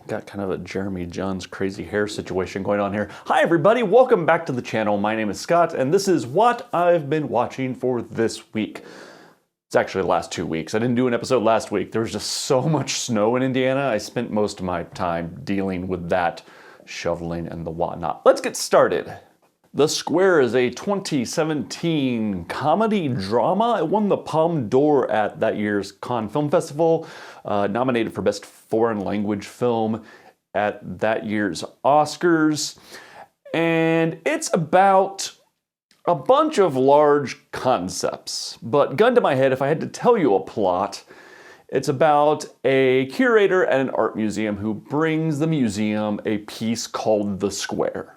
Got kind of a Jeremy Jones crazy hair situation going on here. Hi everybody, welcome back to the channel. My name is Scott and this is what I've been watching for this week. It's actually the last 2 weeks. I didn't do an episode last week. There was just so much snow in Indiana. I spent most of my time dealing with that, shoveling and the whatnot. Let's get started. The Square is a 2017 comedy drama. It won the Palme d'Or at that year's Cannes Film Festival, nominated for Best Foreign Language Film at that year's Oscars. And it's about a bunch of large concepts. But gun to my head, if I had to tell you a plot, it's about a curator at an art museum who brings the museum a piece called The Square.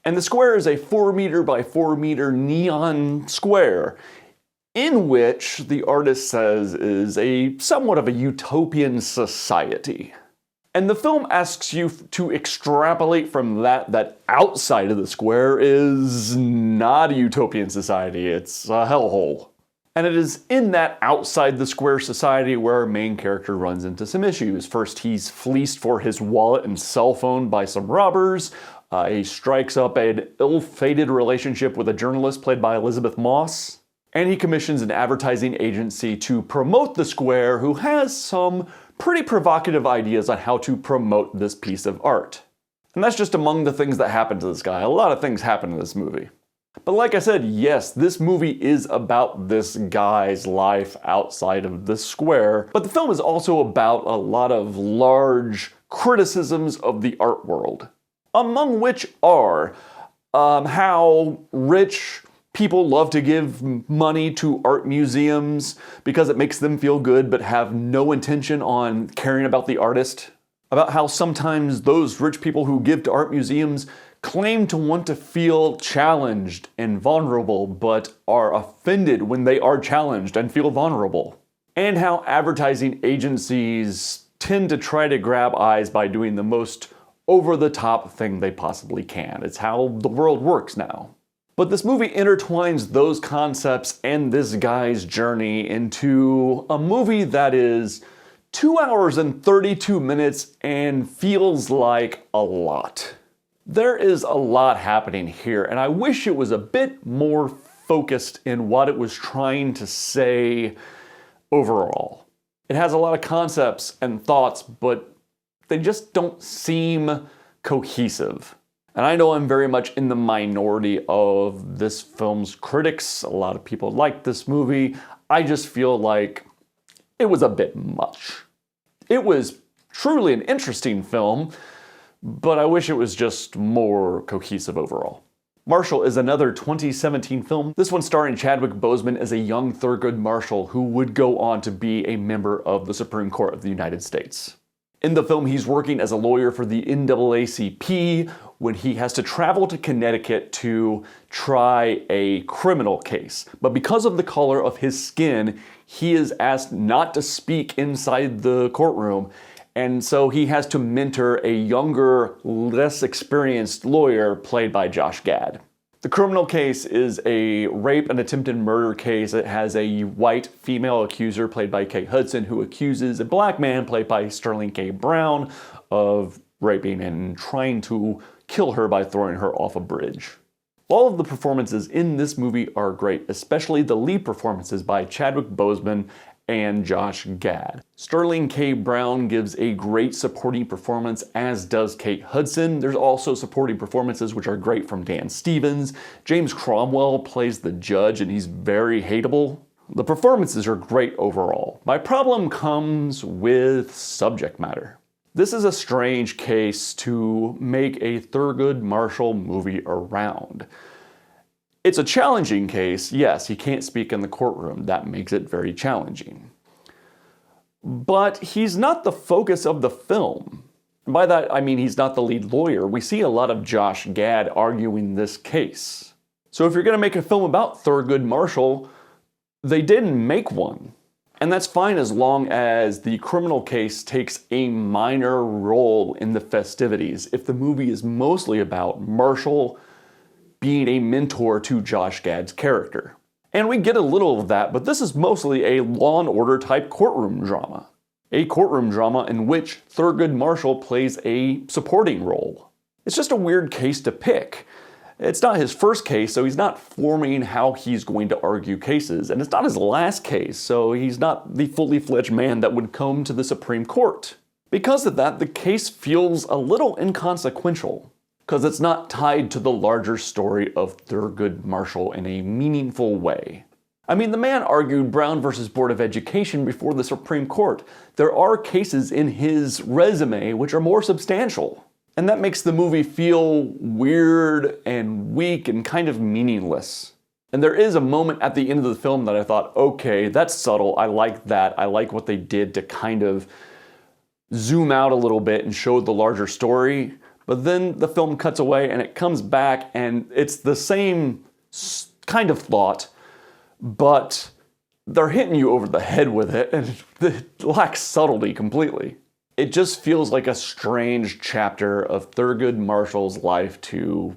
And the square is a 4-meter by 4-meter neon square in which the artist says is a somewhat of a utopian society. And the film asks you to extrapolate from that outside of the square is not a utopian society, it's a hellhole. And it is in that outside the square society where our main character runs into some issues. First, he's fleeced for his wallet and cell phone by some robbers. He strikes up an ill-fated relationship with a journalist played by Elizabeth Moss. And he commissions an advertising agency to promote the square who has some pretty provocative ideas on how to promote this piece of art. And that's just among the things that happen to this guy. A lot of things happen in this movie. But like I said, yes, this movie is about this guy's life outside of the square, but the film is also about a lot of large criticisms of the art world. Among which are how rich people love to give money to art museums because it makes them feel good but have no intention on caring about the artist. About how sometimes those rich people who give to art museums claim to want to feel challenged and vulnerable but are offended when they are challenged and feel vulnerable. And how advertising agencies tend to try to grab eyes by doing the most over-the-top thing they possibly can. It's how the world works now. But this movie intertwines those concepts and this guy's journey into a movie that is 2 hours and 32 minutes and feels like a lot. There is a lot happening here, and I wish it was a bit more focused in what it was trying to say overall. It has a lot of concepts and thoughts, but they just don't seem cohesive. And I know I'm very much in the minority of this film's critics. A lot of people like this movie. I just feel like it was a bit much. It was truly an interesting film, but I wish it was just more cohesive overall. Marshall is another 2017 film. This one starring Chadwick Boseman as a young Thurgood Marshall who would go on to be a member of the Supreme Court of the United States. In the film, he's working as a lawyer for the NAACP when he has to travel to Connecticut to try a criminal case. But because of the color of his skin, he is asked not to speak inside the courtroom. And so he has to mentor a younger, less experienced lawyer played by Josh Gad. The criminal case is a rape and attempted murder case. It has a white female accuser played by Kate Hudson who accuses a black man played by Sterling K. Brown of raping and trying to kill her by throwing her off a bridge. All of the performances in this movie are great, especially the lead performances by Chadwick Boseman and Josh Gad. Sterling K. Brown gives a great supporting performance, as does Kate Hudson. There's also supporting performances which are great from Dan Stevens. James Cromwell plays the judge and he's very hateable. The performances are great overall. My problem comes with subject matter. This is a strange case to make a Thurgood Marshall movie around. It's a challenging case. Yes, he can't speak in the courtroom. That makes it very challenging. But he's not the focus of the film. By that, I mean he's not the lead lawyer. We see a lot of Josh Gad arguing this case. So if you're going to make a film about Thurgood Marshall, they didn't make one. And that's fine as long as the criminal case takes a minor role in the festivities. If the movie is mostly about Marshall being a mentor to Josh Gad's character. And we get a little of that, but this is mostly a Law and Order type courtroom drama. a courtroom drama in which Thurgood Marshall plays a supporting role. It's just a weird case to pick. It's not his first case, so he's not forming how he's going to argue cases, and it's not his last case, so he's not the fully fledged man that would come to the Supreme Court. Because of that, the case feels a little inconsequential, because it's not tied to the larger story of Thurgood Marshall in a meaningful way. I mean, the man argued Brown versus Board of Education before the Supreme Court. There are cases in his resume which are more substantial. And that makes the movie feel weird and weak and kind of meaningless. And there is a moment at the end of the film that I thought, okay, that's subtle, I like that, I like what they did to kind of zoom out a little bit and show the larger story. But then the film cuts away and it comes back and it's the same kind of thought, but they're hitting you over the head with it and it lacks subtlety completely. It just feels like a strange chapter of Thurgood Marshall's life to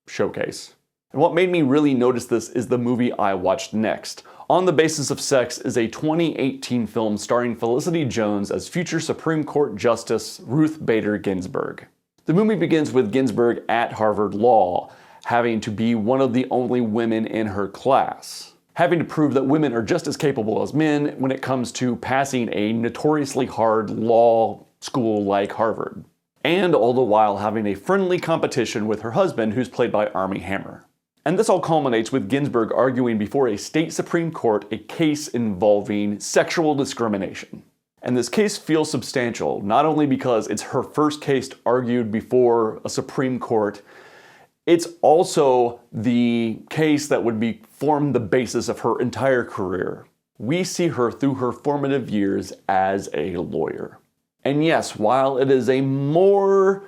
showcase. And what made me really notice this is the movie I watched next. On the Basis of Sex is a 2018 film starring Felicity Jones as future Supreme Court Justice Ruth Bader Ginsburg. The movie begins with Ginsburg at Harvard Law, having to be one of the only women in her class, having to prove that women are just as capable as men when it comes to passing a notoriously hard law school like Harvard, and all the while having a friendly competition with her husband, who's played by Armie Hammer. And this all culminates with Ginsburg arguing before a state Supreme Court a case involving sexual discrimination. And this case feels substantial, not only because it's her first case argued before a Supreme Court, it's also the case that would form the basis of her entire career. We see her through her formative years as a lawyer. And yes, while it is a more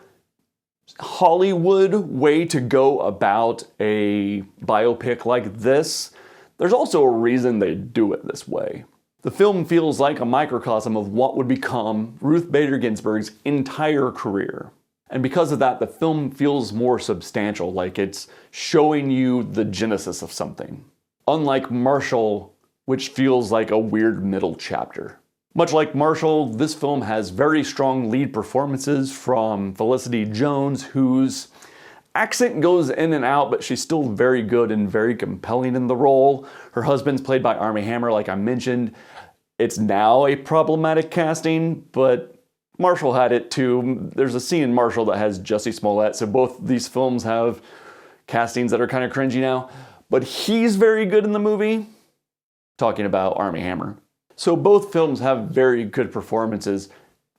Hollywood way to go about a biopic like this, there's also a reason they do it this way. The film feels like a microcosm of what would become Ruth Bader Ginsburg's entire career. And because of that, the film feels more substantial, like it's showing you the genesis of something. Unlike Marshall, which feels like a weird middle chapter. Much like Marshall, this film has very strong lead performances from Felicity Jones, whose accent goes in and out, but she's still very good and very compelling in the role. Her husband's played by Armie Hammer, like I mentioned. It's now a problematic casting, but Marshall had it too. There's a scene in Marshall that has Jussie Smollett, so both these films have castings that are kind of cringy now. But he's very good in the movie. Talking about Armie Hammer. So both films have very good performances.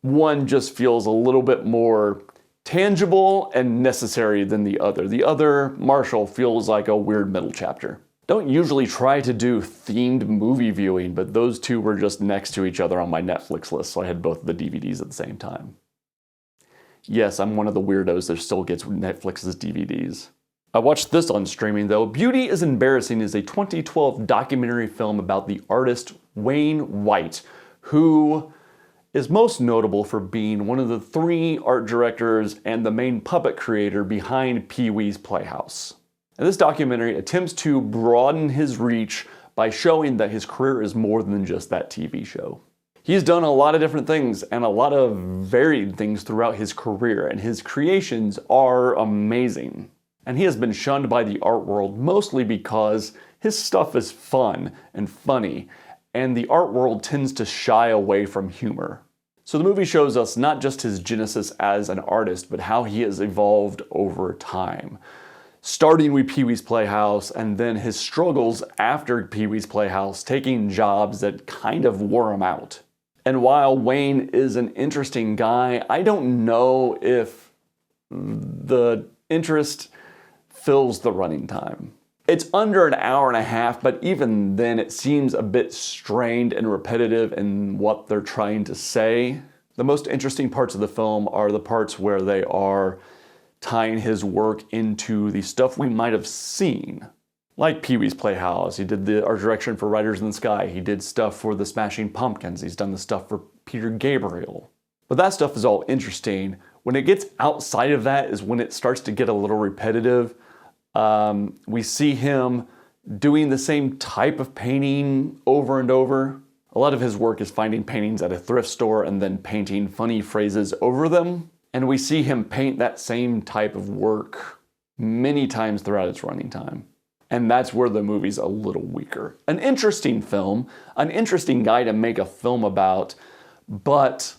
One just feels a little bit more tangible and necessary than the other. The other, Marshall, feels like a weird middle chapter. Don't usually try to do themed movie viewing, but those two were just next to each other on my Netflix list, so I had both of the DVDs at the same time. Yes, I'm one of the weirdos that still gets Netflix's DVDs. I watched this on streaming though. Beauty is Embarrassing is a 2012 documentary film about the artist Wayne White, who is most notable for being one of the 3 art directors and the main puppet creator behind Pee-wee's Playhouse. And this documentary attempts to broaden his reach by showing that his career is more than just that TV show. He's done a lot of different things and a lot of varied things throughout his career, and his creations are amazing. And he has been shunned by the art world mostly because his stuff is fun and funny, and the art world tends to shy away from humor. So the movie shows us not just his genesis as an artist, but how he has evolved over time. Starting with Pee-wee's Playhouse and then his struggles after Pee-wee's Playhouse, taking jobs that kind of wore him out. And while Wayne is an interesting guy, I don't know if the interest fills the running time. It's under an hour and a half, but even then it seems a bit strained and repetitive in what they're trying to say. The most interesting parts of the film are the parts where they are tying his work into the stuff we might have seen. Like Pee-wee's Playhouse, he did the art direction for Riders in the Sky, he did stuff for the Smashing Pumpkins, he's done the stuff for Peter Gabriel. But that stuff is all interesting. When it gets outside of that is when it starts to get a little repetitive. We see him doing the same type of painting over and over, A lot of his work is finding paintings at a thrift store and then painting funny phrases over them. And we see him paint that same type of work many times throughout its running time. And that's where the movie's a little weaker. An interesting film, an interesting guy to make a film about, but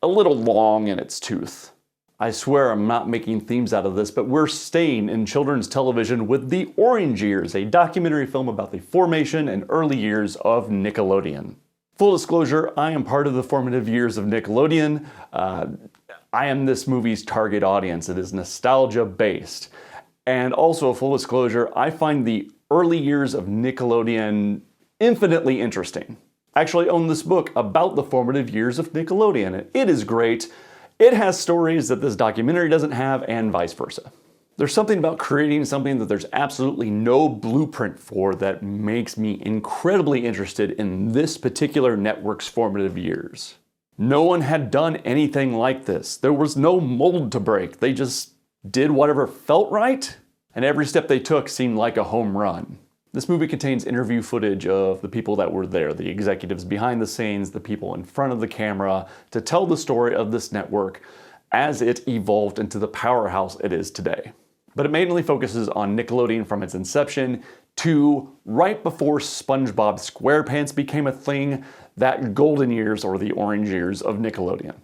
a little long in its tooth. I swear I'm not making themes out of this, but we're staying in children's television with The Orange Years, a documentary film about the formation and early years of Nickelodeon. Full disclosure, I am part of the formative years of Nickelodeon. I am this movie's target audience. It is nostalgia-based. And also, full disclosure, I find the early years of Nickelodeon infinitely interesting. I actually own this book about the formative years of Nickelodeon, and it is great. It has stories that this documentary doesn't have, and vice versa. There's something about creating something that there's absolutely no blueprint for that makes me incredibly interested in this particular network's formative years. No one had done anything like this. There was no mold to break. They just did whatever felt right, and every step they took seemed like a home run. This movie contains interview footage of the people that were there, the executives behind the scenes, the people in front of the camera, to tell the story of this network as it evolved into the powerhouse it is today. But it mainly focuses on Nickelodeon from its inception to right before SpongeBob SquarePants became a thing, that golden years or the orange years of Nickelodeon.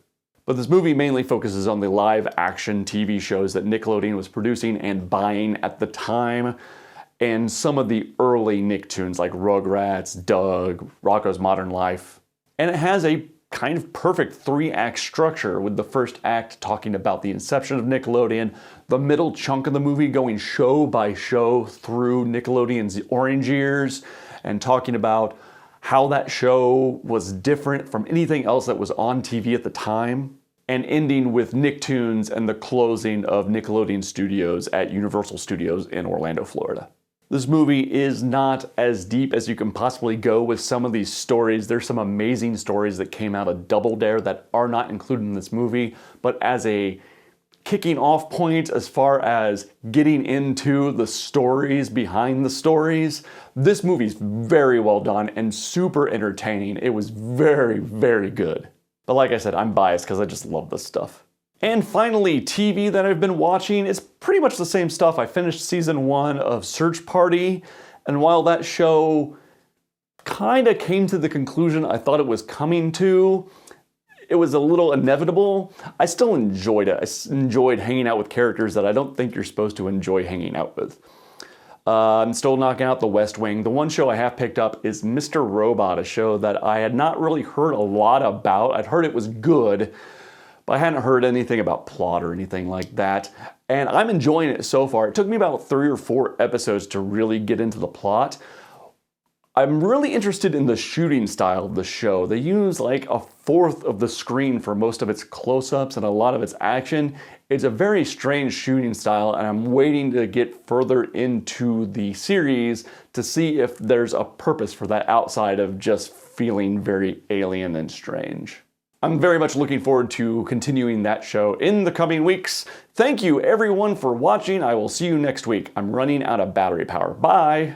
But this movie mainly focuses on the live action TV shows that Nickelodeon was producing and buying at the time, and some of the early Nicktoons like Rugrats, Doug, Rocko's Modern Life. And it has a kind of perfect 3-act structure, with the first act talking about the inception of Nickelodeon, the middle chunk of the movie going show by show through Nickelodeon's orange years and talking about how that show was different from anything else that was on TV at the time, and ending with Nicktoons and the closing of Nickelodeon Studios at Universal Studios in Orlando, Florida. This movie is not as deep as you can possibly go with some of these stories. There's some amazing stories that came out of Double Dare that are not included in this movie, but as a kicking off point as far as getting into the stories behind the stories, this movie's very well done and super entertaining. It was very, very good. But like I said, I'm biased because I just love this stuff. And finally, TV that I've been watching is pretty much the same stuff. I finished season 1 of Search Party, and while that show kind of came to the conclusion I thought it was coming to, it was a little inevitable, I still enjoyed it. I enjoyed hanging out with characters that I don't think you're supposed to enjoy hanging out with. I'm still knocking out The West Wing. The one show I have picked up is Mr. Robot, a show that I had not really heard a lot about. I'd heard it was good, but I hadn't heard anything about plot or anything like that. And I'm enjoying it so far. It took me about 3 or 4 episodes to really get into the plot. I'm really interested in the shooting style of the show. They use like a fourth of the screen for most of its close-ups and a lot of its action. It's a very strange shooting style, and I'm waiting to get further into the series to see if there's a purpose for that outside of just feeling very alien and strange. I'm very much looking forward to continuing that show in the coming weeks. Thank you everyone for watching. I will see you next week. I'm running out of battery power. Bye!